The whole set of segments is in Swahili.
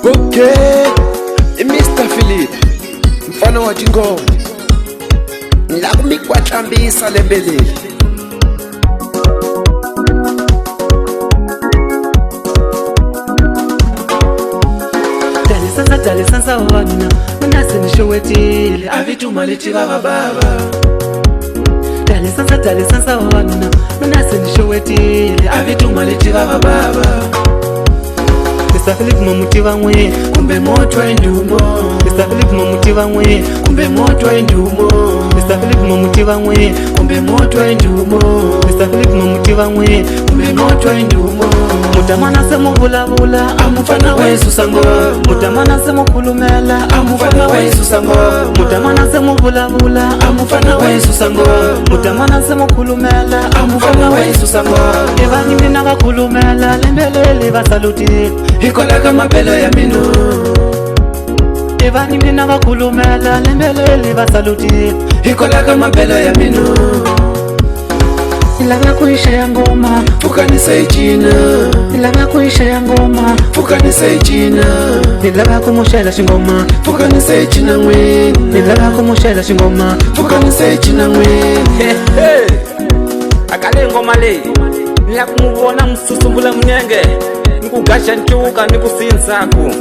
Okay, Mr. Philip mfana wa Tingoma ngilakumikwahlambisa lembeleli Dale sansa wana Manase nishowetile Avituma lichiva baba Dale sansa wana Manase nishowetile Avituma lichiva baba Mr. Philip mamutiva mwe Kumbe moto endumo Mr. Philip mamutiva mwe Kumbe moto endumo Mr. Philip mamutiva mwe Kumbe moto endumo Mr. Philip mamutiva mwe Kumbe moto endumo Mutamana se muvula vula Amufana wesu sango Mutamana se mukulumela Amufana wesu sango Mutamana se muvula vula Amufana wesu sango Mutamana se mukulumela Amufana wesu sango Evani mina vakulumela Lembelele vasaluti Ikola kama pelo ya minu Evani mina vakulumela Lembelele vasaluti Ikola kama pelo ya minu Nilava kuisha ya ngoma Fukanisa ichina Nilava kuisha ya ngoma Fukanisa ichina Nilava kumushela shingoma Fukanisa ichina ngweni Nilava kumushela shingoma Fukanisa ichina ngweni Akale ngoma le Nila kumubona msusumbula mnyenge Nikugasha nchuka nikusinsaku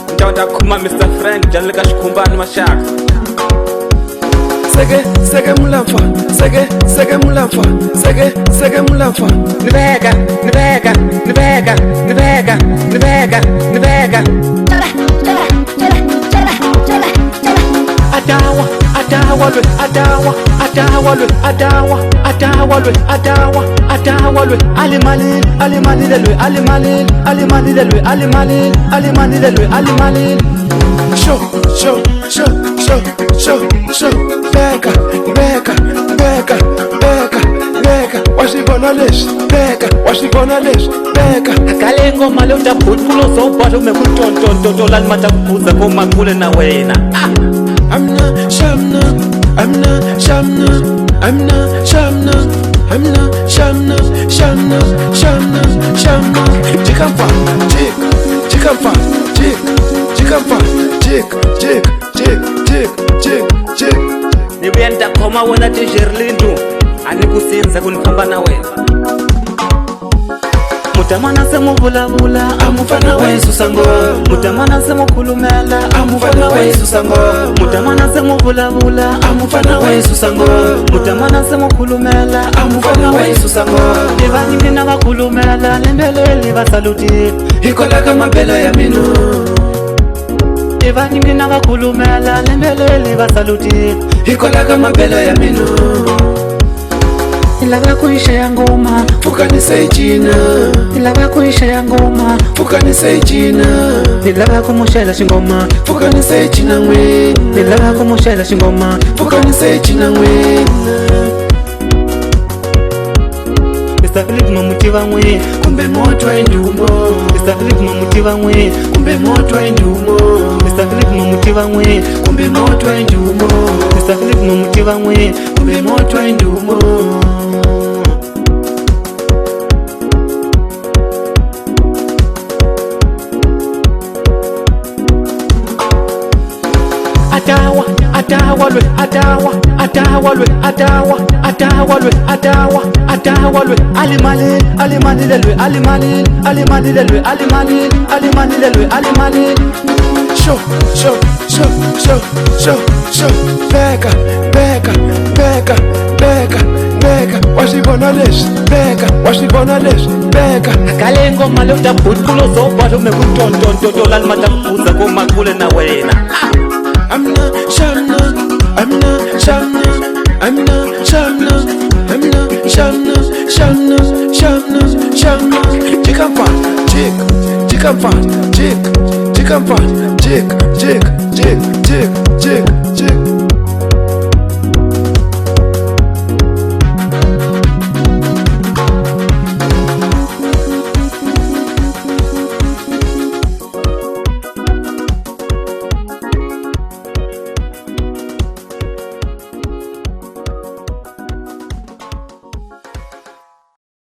Nitawata kuma Mr. Friend Janlika shikumbani mashaka Sege mulafa Sege mulafa Sege mulafa Nibega Adawalwe alimalil Show Beka Washibona lesh Beka Akale ngoma le utabhutkulo sobhasho umekutontontonto Lalimata kubuza komakule na wena Amna shamna Jik Nibuya nitakoma wena tisherlindu Anikusinza kunifamba na wena Mutamana se muvula vula Amufana wesu sango Mutamana se mukulumela Amufana wesu sango Mutamana se muvula vula Amufana wesu sango Mutamana se mukulumela Amufana wesu sango Evani mina vakulumela Lembelele vasaluti Ikola kama pelo ya minu Evani mina vakulumela Lembelele vasaluti Ikola kama pelo ya minu Nilava kuisha ya ngoma Fukanisa ichina Nilava kuisha ya ngoma Fukanisa ichina Nilava kumushela shingoma Fukanisa ichina ngweni Nilava kumushela shingoma Fukanisa ichina ngweni Mr. Philip mamutiva mwe Kumbe moto endumo Mr. Philip mamutiva mwe Kumbe moto endumo Mr. Philip mamutiva mwe Kumbe moto endumo Mr. Philip mamutiva mwe Kumbe moto endumo Adawalwe alimalilelwe Show Beka Washibona lesh Beka Akale ngoma le utabhutkulo sobhasho umekutontonto Lalimata kubuza komakule na wena Amna shamna Jik